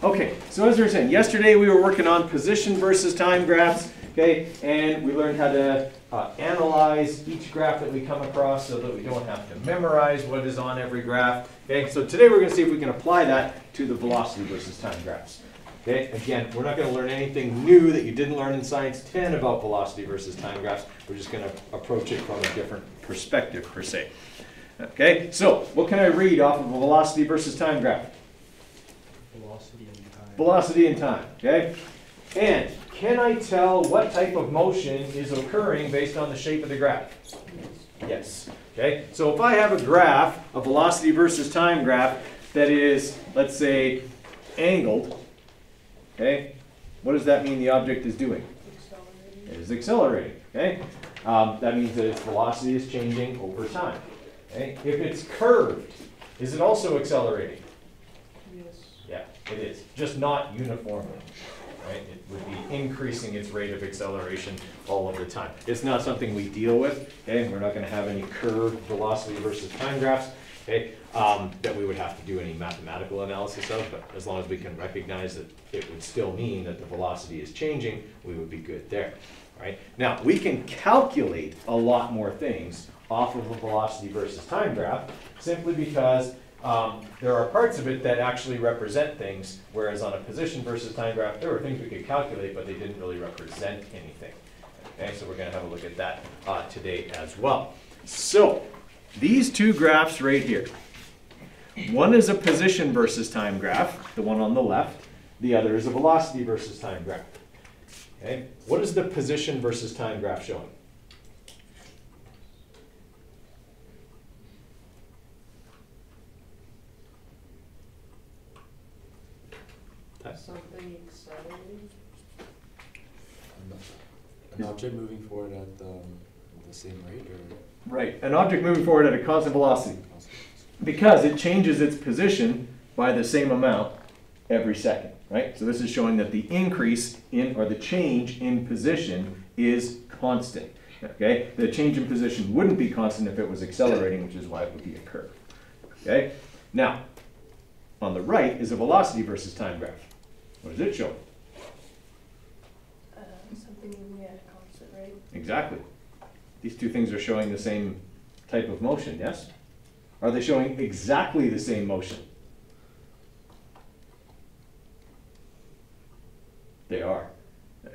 Okay, so as we were saying, yesterday we were working on position versus time graphs, okay, and we learned how to analyze each graph that we come across so that we don't have to memorize what is on every graph. Okay, so today we're going to see if we can apply that to the velocity versus time graphs. Okay, again, we're not going to learn anything new that you didn't learn in Science 10 about velocity versus time graphs. We're just going to approach it from a different perspective, per se. Okay, so what can I read off of a velocity versus time graph? Velocity and time. Velocity and time, okay? And can I tell what type of motion is occurring based on the shape of the graph? Yes. Okay, so if I have a graph, a velocity versus time graph, that is, let's say, angled, okay? What does that mean the object is doing? Accelerating. It is accelerating, okay? That means that its velocity is changing over time. Okay? If it's curved, is it also accelerating? Yes. Yeah, it is, just not uniformly. Right? It would be increasing its rate of acceleration all of the time. It's not something we deal with. Okay? We're not going to have any curved velocity versus time graphs, okay? That we would have to do any mathematical analysis of, but as long as we can recognize that it would still mean that the velocity is changing, we would be good there. Right? Now, we can calculate a lot more things off of a velocity versus time graph simply because there are parts of it that actually represent things, whereas on a position versus time graph, there were things we could calculate, but they didn't really represent anything. Okay, so we're going to have a look at that today as well. So, these two graphs right here. One is a position versus time graph, the one on the left. The other is a velocity versus time graph. Okay, what is the position versus time graph showing? Something accelerating. An object moving forward at the same rate, or? Right, an object moving forward at a constant velocity. Because it changes its position by the same amount every second, right? So this is showing that the increase in, or the change in position is constant, okay? The change in position wouldn't be constant if it was accelerating, which is why it would be a curve, okay? Now, on the right is a velocity versus time graph. What does it show? Something moving at a constant rate. Exactly. These two things are showing the same type of motion, yes? Are they showing exactly the same motion? They are,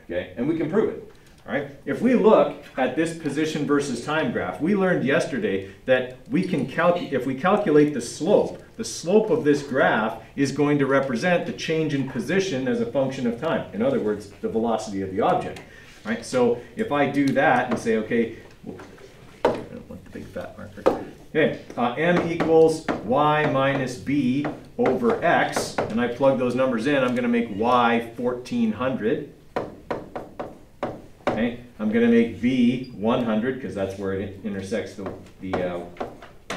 okay? And we can prove it, all right? If we look at this position versus time graph, we learned yesterday that we can if we calculate the slope of this graph is going to represent the change in position as a function of time. In other words, the velocity of the object, right? So if I do that and say, okay, I don't want the big fat marker. Okay, m equals y minus b over x, and I plug those numbers in, I'm going to make y 1400. Okay, I'm going to make v 100 because that's where it intersects the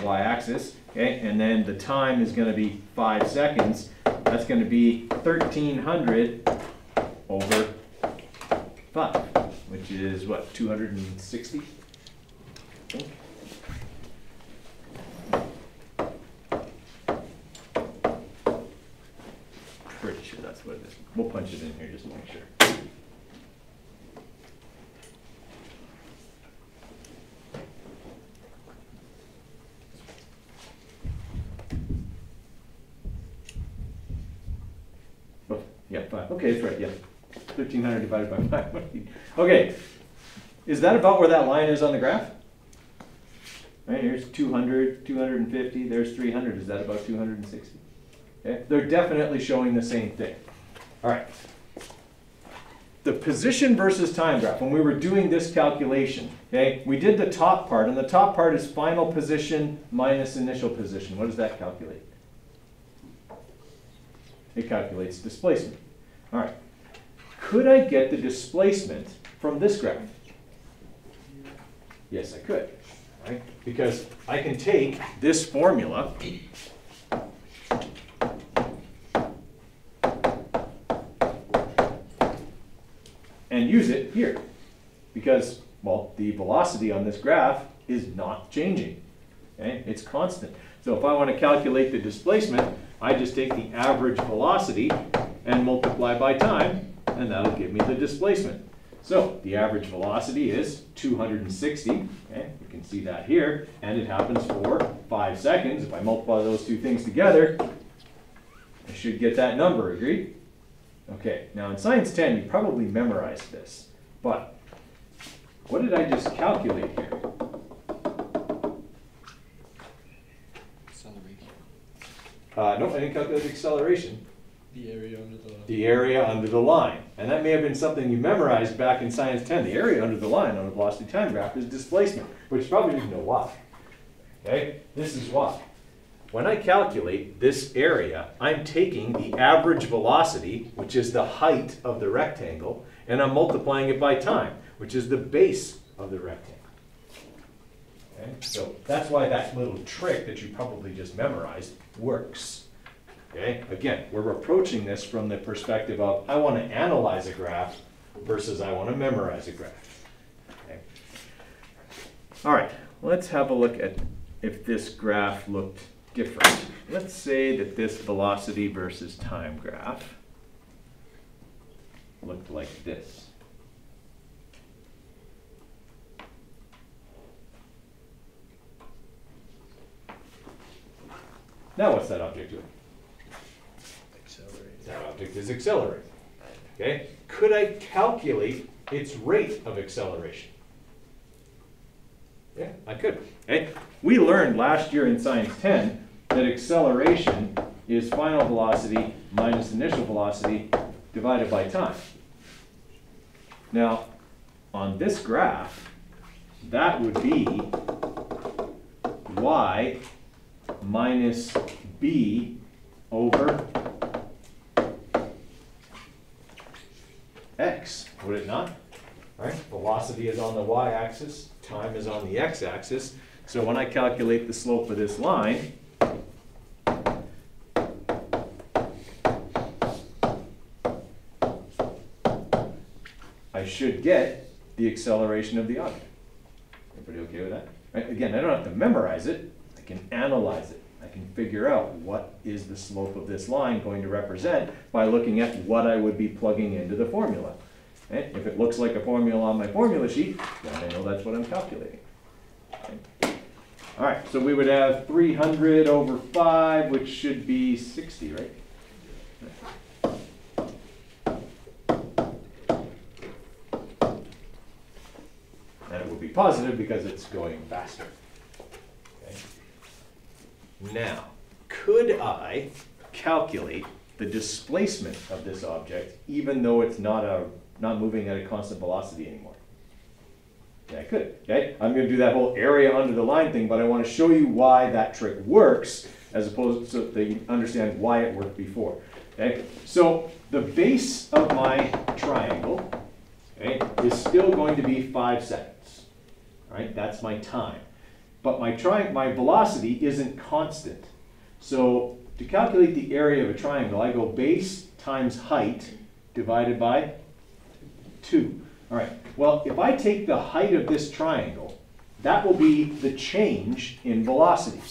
y-axis. Okay, and then the time is going to be 5 seconds. That's going to be 1300 over 5, which is what, 260? I think. Pretty sure that's what it is. We'll punch it in here just to make sure. Oh, yeah, 5. Okay, that's right, yeah. 1300 divided by 5. Okay, is that about where that line is on the graph? Right, here's 200, 250, there's 300. Is that about 260? Okay, they're definitely showing the same thing. All right. The position versus time graph, when we were doing this calculation, okay, we did the top part, and the top part is final position minus initial position. What does that calculate? It calculates displacement. All right. Could I get the displacement from this graph? Yes, I could. Right? Because I can take this formula and use it here. Because, well, the velocity on this graph is not changing. Okay? It's constant. So if I want to calculate the displacement, I just take the average velocity and multiply by time, and that'll give me the displacement. So the average velocity is 260, okay? You can see that here, and it happens for 5 seconds. If I multiply those two things together, I should get that number, agreed? Okay, now in Science 10, you probably memorized this, but what did I just calculate here? Acceleration. No, I didn't calculate the acceleration. The area under the. The area under the line. And that may have been something you memorized back in Science 10. The area under the line on a velocity time graph is displacement, but you probably didn't know why. Okay, this is why. When I calculate this area, I'm taking the average velocity, which is the height of the rectangle, and I'm multiplying it by time, which is the base of the rectangle. Okay, so that's why that little trick that you probably just memorized works. Okay, again, we're approaching this from the perspective of I want to analyze a graph versus I want to memorize a graph. Okay. All right, let's have a look at if this graph looked different. Let's say that this velocity versus time graph looked like this. Now what's that object doing? That object is accelerating. Okay? Could I calculate its rate of acceleration? Yeah, I could. Okay? We learned last year in Science 10 that acceleration is final velocity minus initial velocity divided by time. Now, on this graph, that would be y minus b over x, would it not? Right? Velocity is on the y-axis, time is on the x-axis. So when I calculate the slope of this line, I should get the acceleration of the object. Everybody okay with that? Right? Again, I don't have to memorize it. I can analyze it. I can figure out what is the slope of this line going to represent by looking at what I would be plugging into the formula. Okay? If it looks like a formula on my formula sheet, then I know that's what I'm calculating. Okay? All right, so we would have 300 over 5, which should be 60, right? And it will be positive because it's going faster. Okay? Now, could I calculate the displacement of this object even though it's not moving at a constant velocity anymore? Yeah, I could. Okay? I'm going to do that whole area under the line thing, but I want to show you why that trick works as opposed to so that you understand why it worked before. Okay? So the base of my triangle, okay, is still going to be 5 seconds. Right? That's my time. But my velocity isn't constant. So to calculate the area of a triangle, I go base times height divided by 2. All right, well, if I take the height of this triangle, that will be the change in velocity.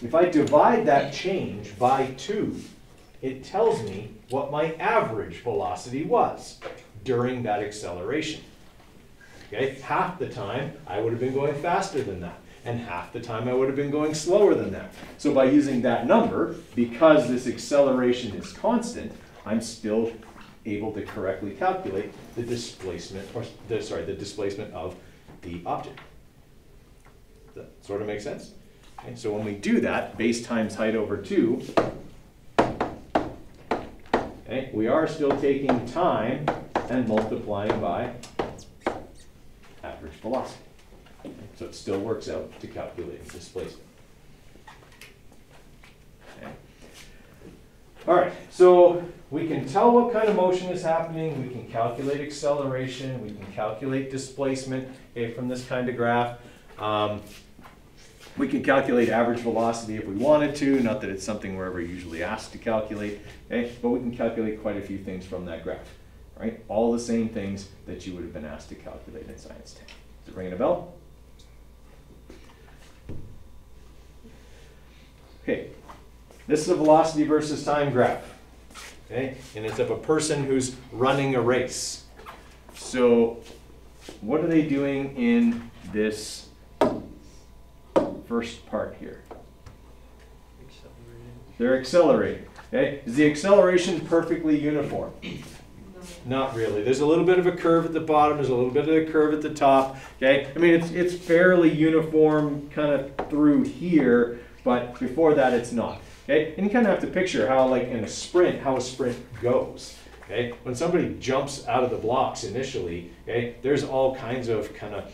If I divide that change by 2, it tells me what my average velocity was during that acceleration. Okay, half the time I would have been going faster than that, and half the time I would have been going slower than that. So by using that number, because this acceleration is constant, I'm still able to correctly calculate the displacement, or the displacement of the object. Does that sort of make sense? Okay, so when we do that, base times height over 2, okay, we are still taking time and multiplying by average velocity. Okay, so it still works out to calculate displacement. Okay. All right, so we can tell what kind of motion is happening, we can calculate acceleration, we can calculate displacement, okay, from this kind of graph. We can calculate average velocity if we wanted to, not that it's something we're ever usually asked to calculate, okay, but we can calculate quite a few things from that graph, right? All the same things that you would have been asked to calculate in Science 10. Is it ringing a bell? Okay, this is a velocity versus time graph. okay? And it's of a person who's running a race. So what are they doing in this first part here? They're accelerating, okay? Is the acceleration perfectly uniform? Not really. There's a little bit of a curve at the bottom, there's a little bit of a curve at the top, okay? I mean, it's fairly uniform kind of through here, but before that it's not, okay? And you kind of have to picture how, like in a sprint, how a sprint goes, okay? When somebody jumps out of the blocks initially, okay, there's all kinds of kind of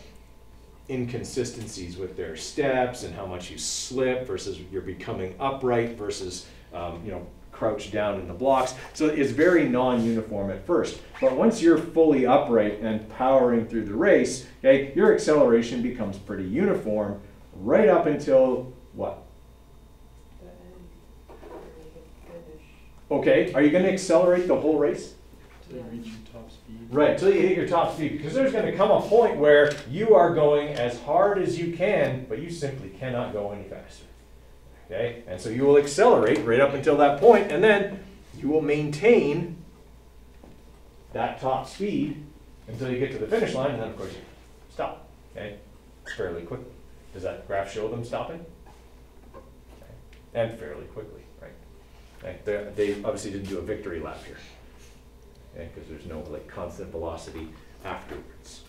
inconsistencies with their steps and how much you slip versus you're becoming upright versus, you know, crouch down in the blocks. So it's very non-uniform at first. But once you're fully upright and powering through the race, okay, your acceleration becomes pretty uniform right up until what? The end. The finish. Okay, are you going to accelerate the whole race? To reach your top speed. Right, until you hit your top speed. Because there's going to come a point where you are going as hard as you can, but you simply cannot go any faster. Okay, and so you will accelerate right up until that point, and then you will maintain that top speed until you get to the finish line, and then of course you stop, okay, fairly quickly. Does that graph show them stopping? Okay. And fairly quickly, right? Okay. They obviously didn't do a victory lap here, okay, because there's no like constant velocity afterwards,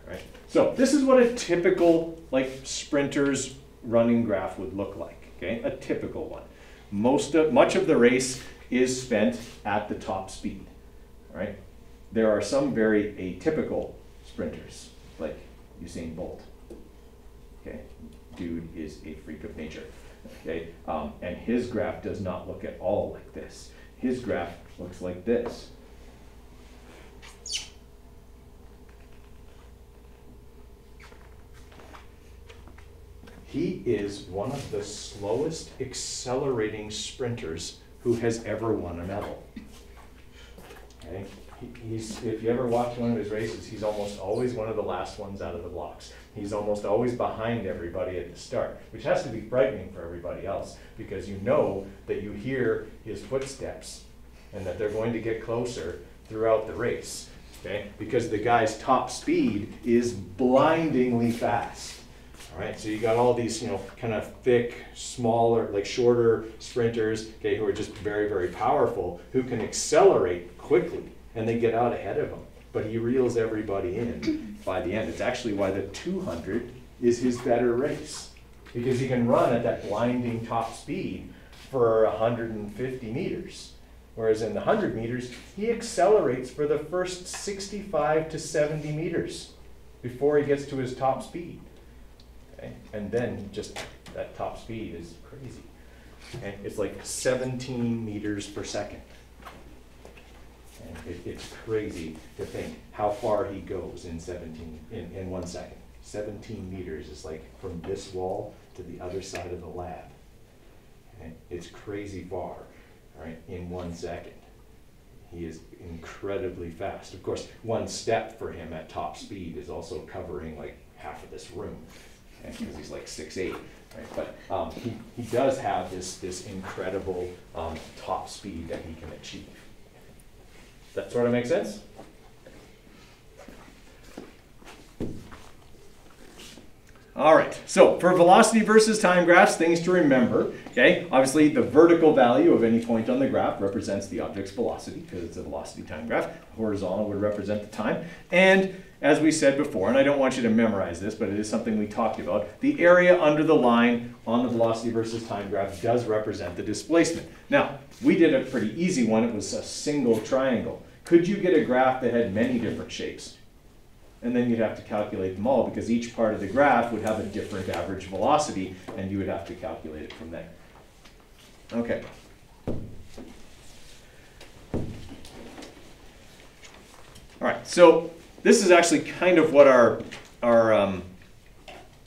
right? So this is what a typical like sprinter's running graph would look like. Okay, a typical one. Much of the race is spent at the top speed. All right. There are some very atypical sprinters, like Usain Bolt. Okay, dude is a freak of nature. Okay, and his graph does not look at all like this. His graph looks like this. He is one of the slowest accelerating sprinters who has ever won a medal. Okay? If you ever watch one of his races, he's almost always one of the last ones out of the blocks. He's almost always behind everybody at the start, which has to be frightening for everybody else, because you know that you hear his footsteps and that they're going to get closer throughout the race. Okay? Because the guy's top speed is blindingly fast. All right, so you got all these, you know, kind of thick, smaller, like shorter sprinters, okay, who are just very, very powerful, who can accelerate quickly, and they get out ahead of him. But he reels everybody in by the end. It's actually why the 200 is his better race, because he can run at that blinding top speed for 150 meters. Whereas in the 100 meters, he accelerates for the first 65 to 70 meters before he gets to his top speed. Okay? And then just that top speed is crazy. Okay? It's like 17 meters per second. And it's crazy to think how far he goes in 1 second. 17 meters is like from this wall to the other side of the lab. Okay? It's crazy far, right, in 1 second. He is incredibly fast. Of course, 1 step for him at top speed is also covering like half of this room, because he's like 6'8", right? But he does have this incredible top speed that he can achieve. Does that sort of make sense? All right, so for velocity versus time graphs, things to remember, okay? Obviously, the vertical value of any point on the graph represents the object's velocity, because it's a velocity time graph. Horizontal would represent the time. And as we said before, and I don't want you to memorize this, but it is something we talked about, the area under the line on the velocity versus time graph does represent the displacement. Now, we did a pretty easy one. It was a single triangle. Could you get a graph that had many different shapes? And then you'd have to calculate them all, because each part of the graph would have a different average velocity, and you would have to calculate it from there. Okay. All right, so this is actually kind of what our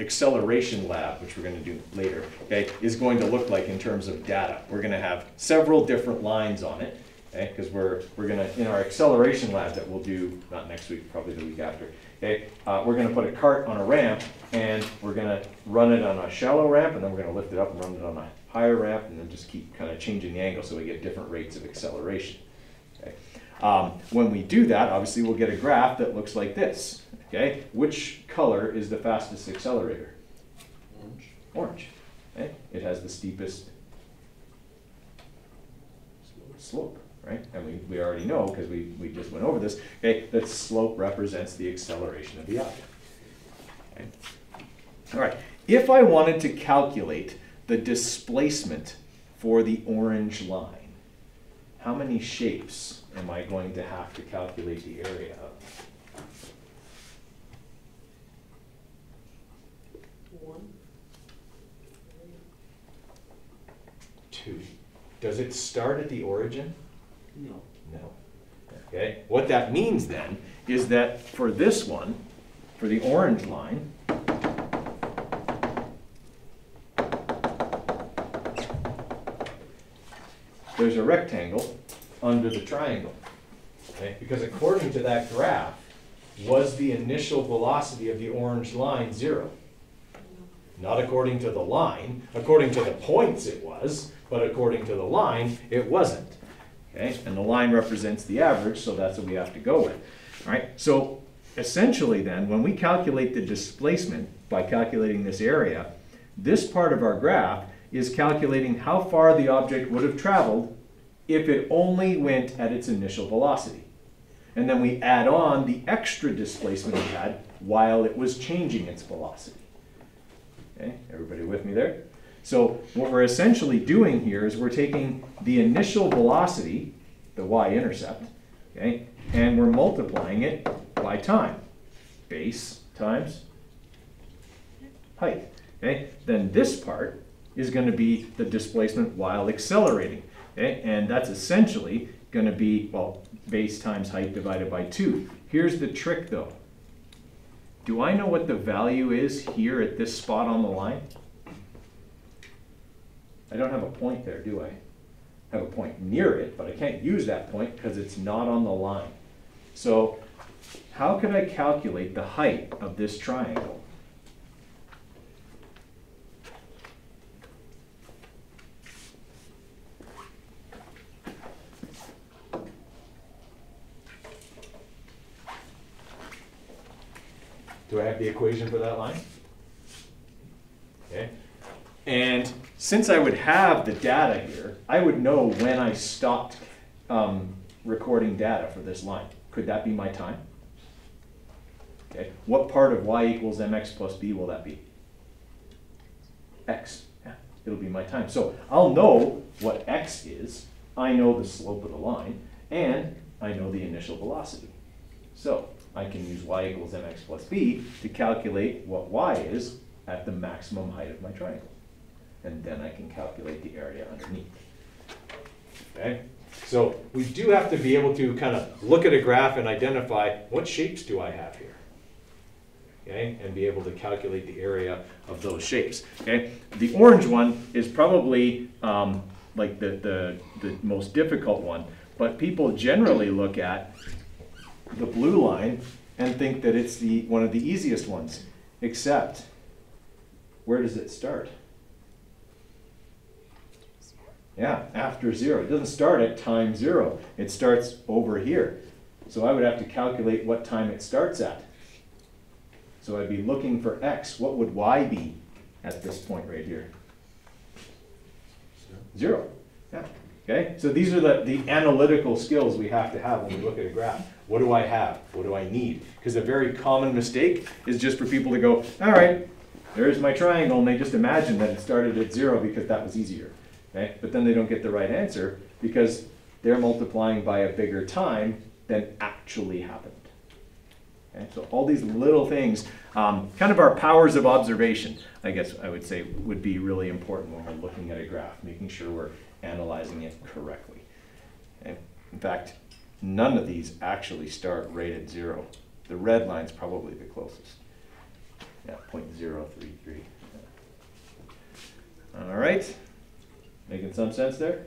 acceleration lab, which we're going to do later, okay, is going to look like in terms of data. We're going to have several different lines on it, okay, because we're going to, in our acceleration lab that we'll do, not next week, probably the week after, okay, we're going to put a cart on a ramp, and we're going to run it on a shallow ramp, and then we're going to lift it up and run it on a higher ramp, and then just keep kind of changing the angle so we get different rates of acceleration. Okay? When we do that, obviously we'll get a graph that looks like this. Okay? Which color is the fastest accelerator? Orange. Orange. Okay? It has the steepest slope, right? And we already know, because we just went over this, okay, that slope represents the acceleration of the object. Okay? All right, if I wanted to calculate the displacement for the orange line, how many shapes am I going to have to calculate the area of? 1, 2. Does it start at the origin? No. No. Okay, what that means then is that for this one, for the orange line, there's a rectangle under the triangle. Okay? Because according to that graph, was the initial velocity of the orange line 0? Not according to the line. According to the points it was, but according to the line, it wasn't. Okay? And the line represents the average, so that's what we have to go with. All right? So essentially then, when we calculate the displacement by calculating this area, this part of our graph is calculating how far the object would have traveled if it only went at its initial velocity. And then we add on the extra displacement it had while it was changing its velocity. Okay, everybody with me there? So what we're essentially doing here is we're taking the initial velocity, the y-intercept, okay, and we're multiplying it by time. Base times height. Okay? Then this part is going to be the displacement while accelerating. Okay? And that's essentially going to be, well, base times height divided by 2. Here's the trick though. Do I know what the value is here at this spot on the line? I don't have a point there, do I? I have a point near it, but I can't use that point because it's not on the line. So how could I calculate the height of this triangle? Do I have the equation for that line? Okay. And since I would have the data here, I would know when I stopped recording data for this line. Could that be my time? Okay. What part of y equals mx plus b will that be? X. Yeah, it'll be my time. So I'll know what x is. I know the slope of the line, and I know the initial velocity. So I can use y equals mx plus b to calculate what y is at the maximum height of my triangle. And then I can calculate the area underneath. Okay? So we do have to be able to kind of look at a graph and identify what shapes do I have here. Okay? And be able to calculate the area of those shapes. Okay? The orange one is probably like the most difficult one, but people generally look at the blue line and think that it's one of the easiest ones, except where does it start? Yeah, after 0. It doesn't start at time 0. It starts over here. So I would have to calculate what time it starts at. So I'd be looking for x. What would y be at this point right here? 0. Yeah. Okay? So these are the analytical skills we have to have when we look at a graph. What do I have? What do I need? Because a very common mistake is just for people to go, all right, there's my triangle, and they just imagine that it started at 0 because that was easier. Okay? But then they don't get the right answer because they're multiplying by a bigger time than actually happened. Okay? So all these little things, kind of our powers of observation, I guess I would say, would be really important when we're looking at a graph, making sure we're analyzing it correctly. Okay? In fact, none of these actually start right at 0. The red line's probably the closest. Yeah, 0.033. All right. Making some sense there?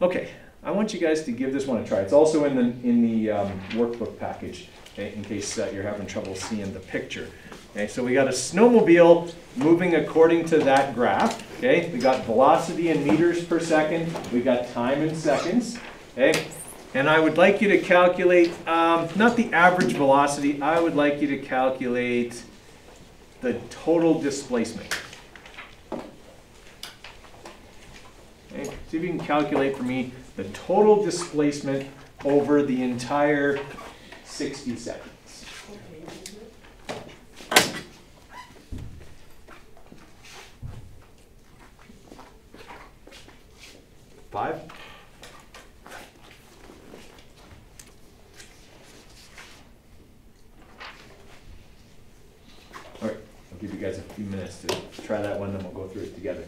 Okay, I want you guys to give this one a try. It's also in the workbook package, okay, in case you're having trouble seeing the picture. Okay, so we got a snowmobile moving according to that graph. Okay, we got velocity in meters per second. We got time in seconds. Okay, and I would like you to calculate not the average velocity. I would like you to calculate the total displacement. Okay, see if you can calculate for me the total displacement over the entire 60 seconds. 5? All right, I'll give you guys a few minutes to try that one, then we'll go through it together.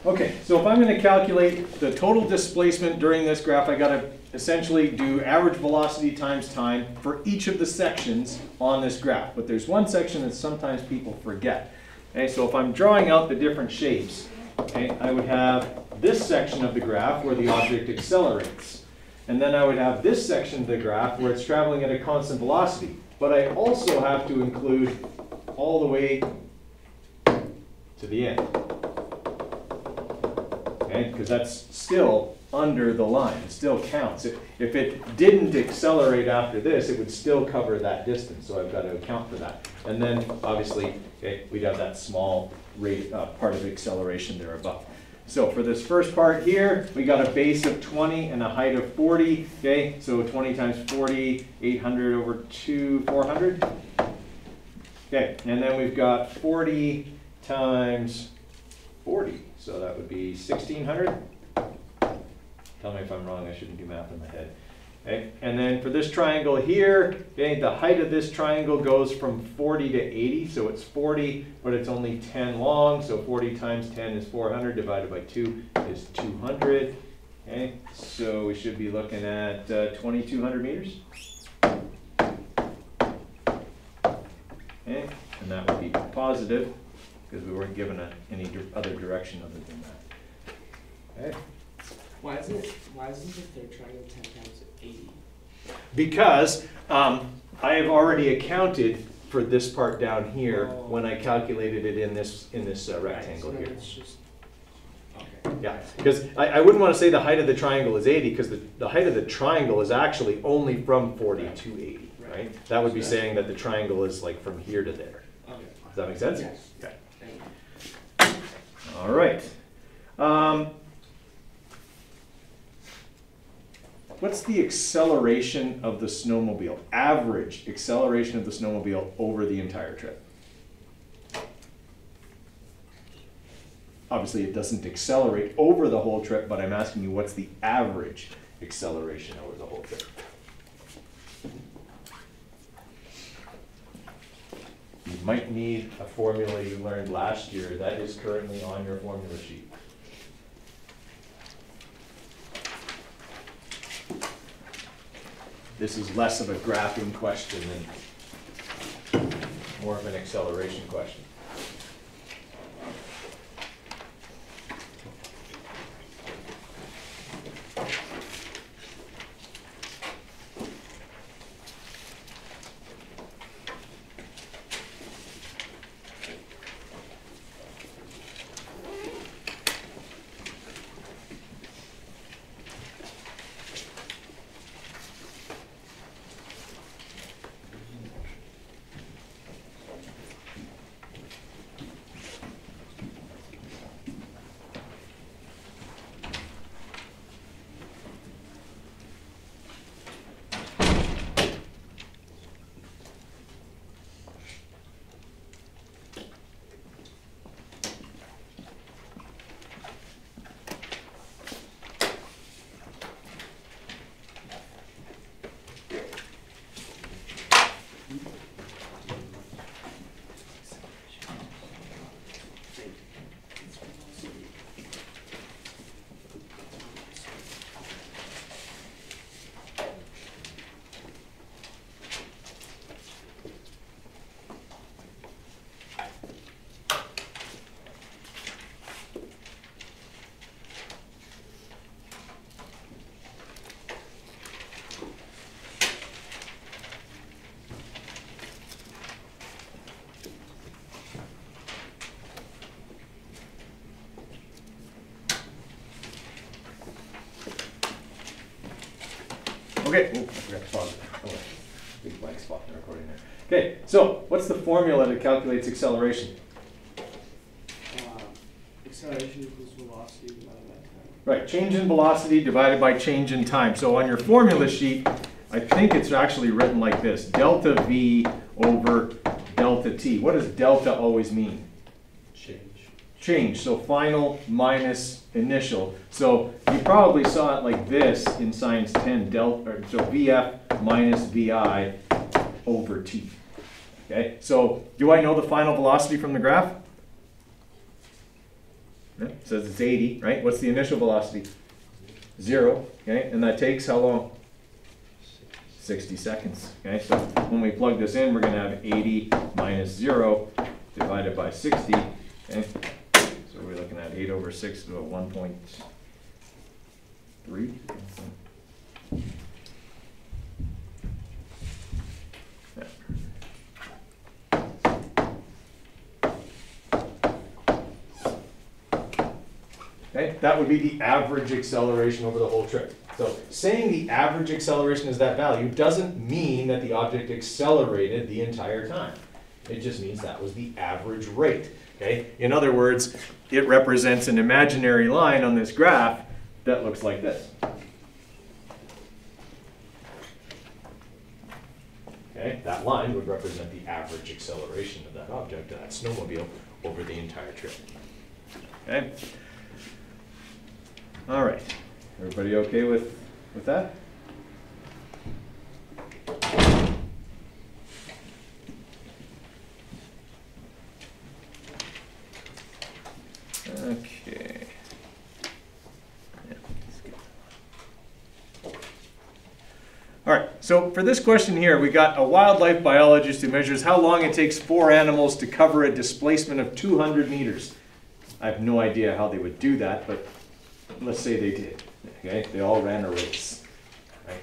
Okay, so if I'm going to calculate the total displacement during this graph, I got to essentially do average velocity times time for each of the sections on this graph. But there's one section that sometimes people forget. Okay, so if I'm drawing out the different shapes, okay, I would have this section of the graph where the object accelerates. And then I would have this section of the graph where it's traveling at a constant velocity. But I also have to include all the way to the end. Okay, because that's still under the line. It still counts. If it didn't accelerate after this, it would still cover that distance. So I've got to account for that. And then, obviously, okay, we'd have that small rate part of acceleration there above. So for this first part here, we got a base of 20 and a height of 40. Okay, so 20 times 40, 800 over 2, 400. Okay, and then we've got 40 times 40. So that would be 1,600. Tell me if I'm wrong, I shouldn't do math in my head. Okay, and then for this triangle here, okay, the height of this triangle goes from 40 to 80, so it's 40, but it's only 10 long, so 40 times 10 is 400, divided by 2 is 200. Okay, so we should be looking at 2,200 meters. Okay, and that would be positive, because we weren't given any other direction other than that. Okay. Why isn't it their triangle 10 times 80? Because I have already accounted for this part down here when I calculated it in this rectangle so here. It's just, okay. Yeah, because I wouldn't want to say the height of the triangle is 80, because the height of the triangle is actually only from 40 to 80, right? That would be saying that the triangle is like from here to there. Okay. Does that make sense? Yes. Okay. Thank you. All right. What's the acceleration of the snowmobile? Average acceleration of the snowmobile over the entire trip? Obviously, it doesn't accelerate over the whole trip, but I'm asking you, what's the average acceleration over the whole trip? You might need a formula you learned last year that is currently on your formula sheet. This is less of a graphing question than more of an acceleration question. Okay, I forgot to pause it. Oh, big blank spot in the recording there. Okay, so what's the formula that calculates acceleration? Acceleration equals velocity divided by time. Right, change in velocity divided by change in time. So on your formula sheet, I think it's actually written like this, delta V over delta T. What does delta always mean? Change, so final minus initial. So you probably saw it like this in Science 10, so VF minus VI over T. Okay, so do I know the final velocity from the graph? Yeah, it says it's 80, right? What's the initial velocity? 0, okay, and that takes how long? 60 seconds, okay? So when we plug this in, we're gonna have 80 minus 0 divided by 60, okay? So we're looking at 8 over 6 to 1.3. Yeah. Okay, that would be the average acceleration over the whole trip. So saying the average acceleration is that value doesn't mean that the object accelerated the entire time. It just means that was the average rate. Okay? In other words, it represents an imaginary line on this graph that looks like this. Okay? That line would represent the average acceleration of that object, that snowmobile, over the entire trip. Okay? All right. Everybody okay with that? Okay. Yeah, that's good. All right, so for this question here, we got a wildlife biologist who measures how long it takes 4 animals to cover a displacement of 200 meters. I have no idea how they would do that, but let's say they did. Okay, they all ran a race. Right?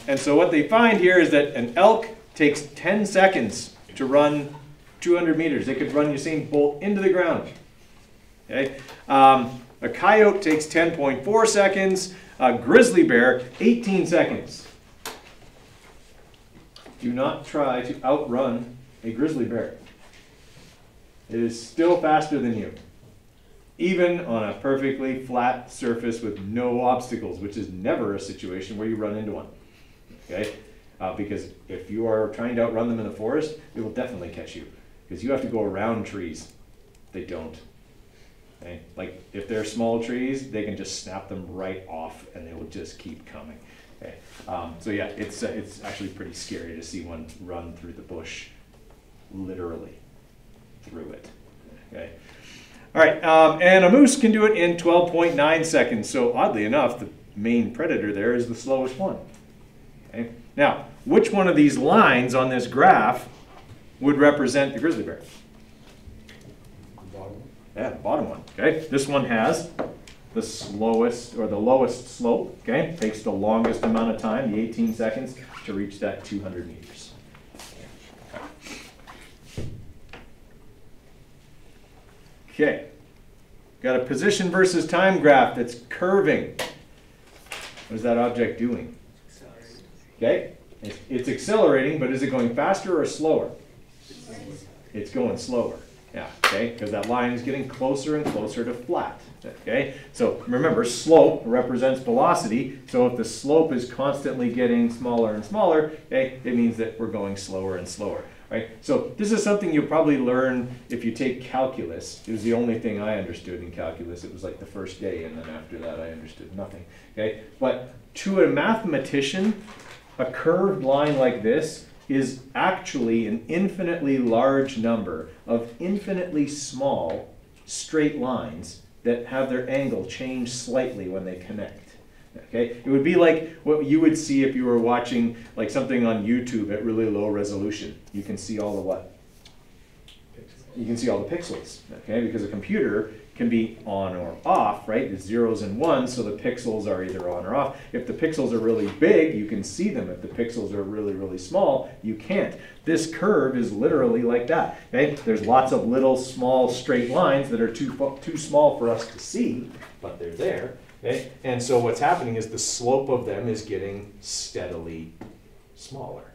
And so what they find here is that an elk takes 10 seconds to run 200 meters. They could run Usain Bolt into the ground. Okay, a coyote takes 10.4 seconds. A grizzly bear, 18 seconds. Do not try to outrun a grizzly bear. It is still faster than you, even on a perfectly flat surface with no obstacles, which is never a situation where you run into one. Okay, because if you are trying to outrun them in the forest, they will definitely catch you, because you have to go around trees. They don't. Okay? Like if they're small trees, they can just snap them right off and they will just keep coming. Okay? So yeah, it's actually pretty scary to see one run through the bush, literally through it. Okay? All right, and a moose can do it in 12.9 seconds. So oddly enough, the main predator there is the slowest one. Okay? Now, which one of these lines on this graph would represent the grizzly bear? Yeah, the bottom one. Okay, this one has the slowest or the lowest slope. Okay, takes the longest amount of time, the 18 seconds, to reach that 200 meters. Okay, got a position versus time graph that's curving. What is that object doing? Okay, it's accelerating, but is it going faster or slower? It's going slower. Yeah, okay, because that line is getting closer and closer to flat. Okay, so remember, slope represents velocity. So if the slope is constantly getting smaller and smaller, okay, it means that we're going slower and slower. Right? So this is something you'll probably learn if you take calculus. It was the only thing I understood in calculus. It was like the first day, and then after that I understood nothing. Okay, but to a mathematician, a curved line like this is actually an infinitely large number of infinitely small straight lines that have their angle change slightly when they connect. Okay, it would be like what you would see if you were watching like something on YouTube at really low resolution. You can see all the what? You can see all the pixels, okay? Because a computer can be on or off, right? It's zeros and ones, so the pixels are either on or off. If the pixels are really big, you can see them. If the pixels are really, really small, you can't. This curve is literally like that, okay? There's lots of little, small, straight lines that are too small for us to see, but they're there. Okay? And so what's happening is the slope of them is getting steadily smaller,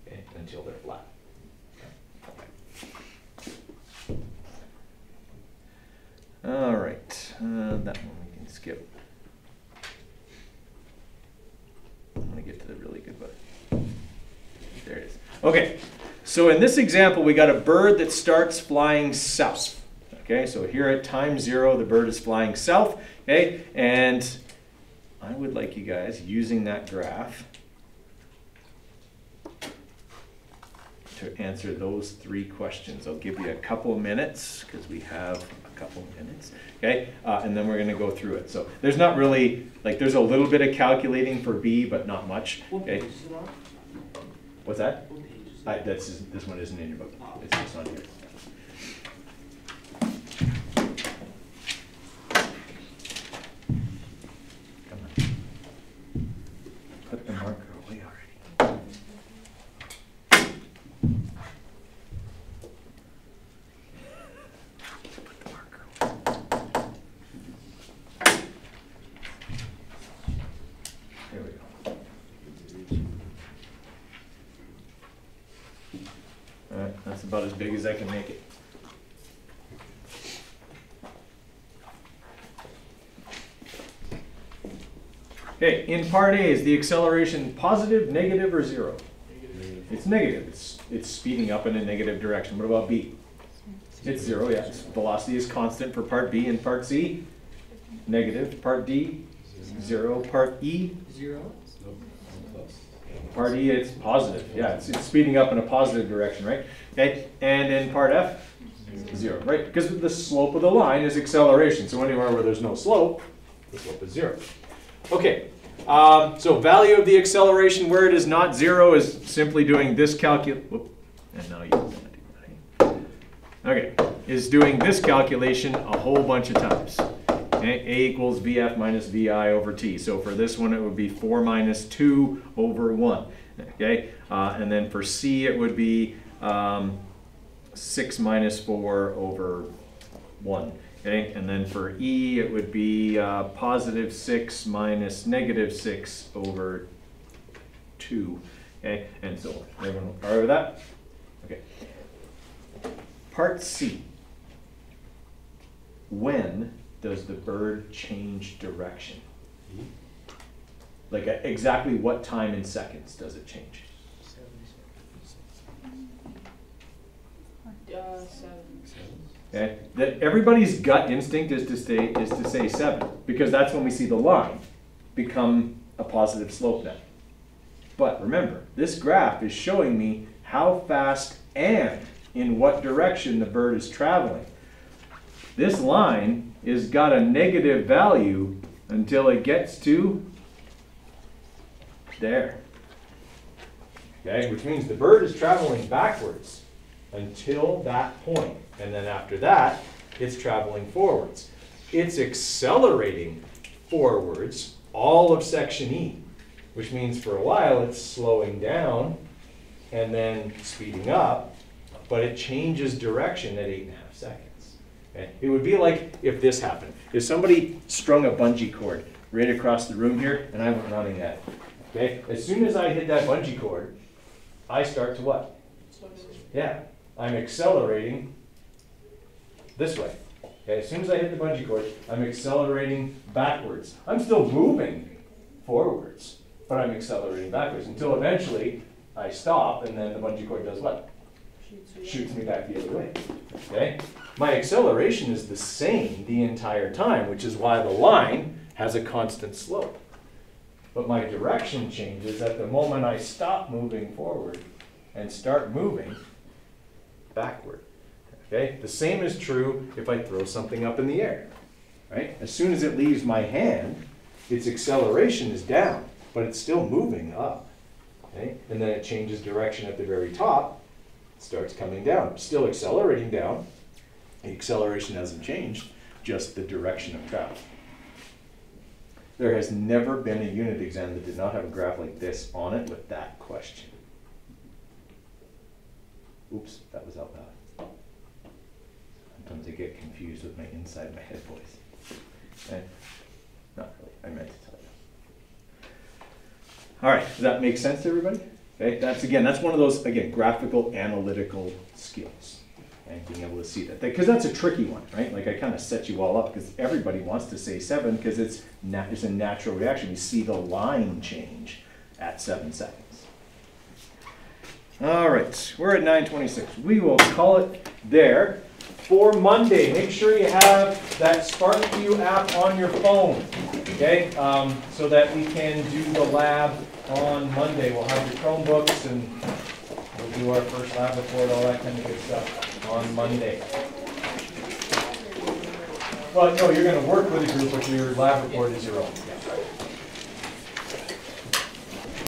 okay, until they're flat. All right, that one we can skip. I'm gonna get to the really good one. There it is. Okay, so in this example, we got a bird that starts flying south. Okay, so here at time 0, the bird is flying south. Okay, and I would like you guys, using that graph, to answer those 3 questions. I'll give you a couple of minutes, because we have a couple of minutes, okay? And then we're gonna go through it. So there's not really, like, there's a little bit of calculating for B, but not much, What okay? page is it on? What's that? What page is it? This one isn't in your book, it's just on here. Come on. Put the marker away already. Put the marker away. There we go. All right, that's about as big as I can make it. Okay, in part A, is the acceleration positive, negative, or 0? It's negative. It's speeding up in a negative direction. What about B? It's 0, yeah. Its velocity is constant for part B. And part C? Negative. Part D? 0. Part E? 0? Nope, plus. Part E, it's positive. Yeah, it's speeding up in a positive direction, right? Okay, and in part F? 0, right? Because the slope of the line is acceleration. So anywhere where there's no slope, the slope is 0. Okay, so value of the acceleration where it is not 0 is simply doing this and now you're gonna do that. Okay, is doing this calculation a whole bunch of times. Okay, A equals VF minus VI over T. So for this one, it would be 4 minus 2 over 1. Okay, and then for C, it would be 6 minus 4 over 1. Okay, and then for E, it would be positive 6 minus negative 6 over 2. Okay, and so on. Everyone all right with that? Okay. Part C. When does the bird change direction? Like exactly what time in seconds does it change? 7. Okay, that everybody's gut instinct is to say 7, because that's when we see the line become a positive slope now. But remember, this graph is showing me how fast and in what direction the bird is traveling. This line is got a negative value until it gets to there. Okay, which means the bird is traveling backwards until that point. And then after that, it's traveling forwards. It's accelerating forwards all of section E, which means for a while it's slowing down and then speeding up, but it changes direction at 8.5 seconds. Okay? It would be like if this happened. If somebody strung a bungee cord right across the room here and I went running at it. Okay? As soon as I hit that bungee cord, I start to what? Yeah, I'm accelerating this way. Okay, as soon as I hit the bungee cord, I'm accelerating backwards. I'm still moving forwards, but I'm accelerating backwards until eventually I stop and then the bungee cord does what? Shoots me back the other way. Okay? My acceleration is the same the entire time, which is why the line has a constant slope. But my direction changes at the moment I stop moving forward and start moving backward. Okay? The same is true if I throw something up in the air. Right? As soon as it leaves my hand, its acceleration is down, but it's still moving up. Okay? And then it changes direction at the very top, starts coming down. Still accelerating down. The acceleration hasn't changed, just the direction of travel. There has never been a unit exam that did not have a graph like this on it with that question. Oops, that was out loud. Sometimes I get confused with my inside my head voice. Okay? Not really. All right, does that make sense to everybody? Okay, that's one of those, again, graphical analytical skills. And being able to see that, because that's a tricky one, right? Like I kind of set you all up, because everybody wants to say 7, because it's a natural reaction. You see the line change at 7 seconds. All right, we're at 9:26. We will call it there. For Monday, make sure you have that SparkView app on your phone, okay? So that we can do the lab on Monday. We'll have your Chromebooks and we'll do our first lab report, all that kind of good stuff on Monday. Well, no, you're going to work with a group, but your lab report is your own.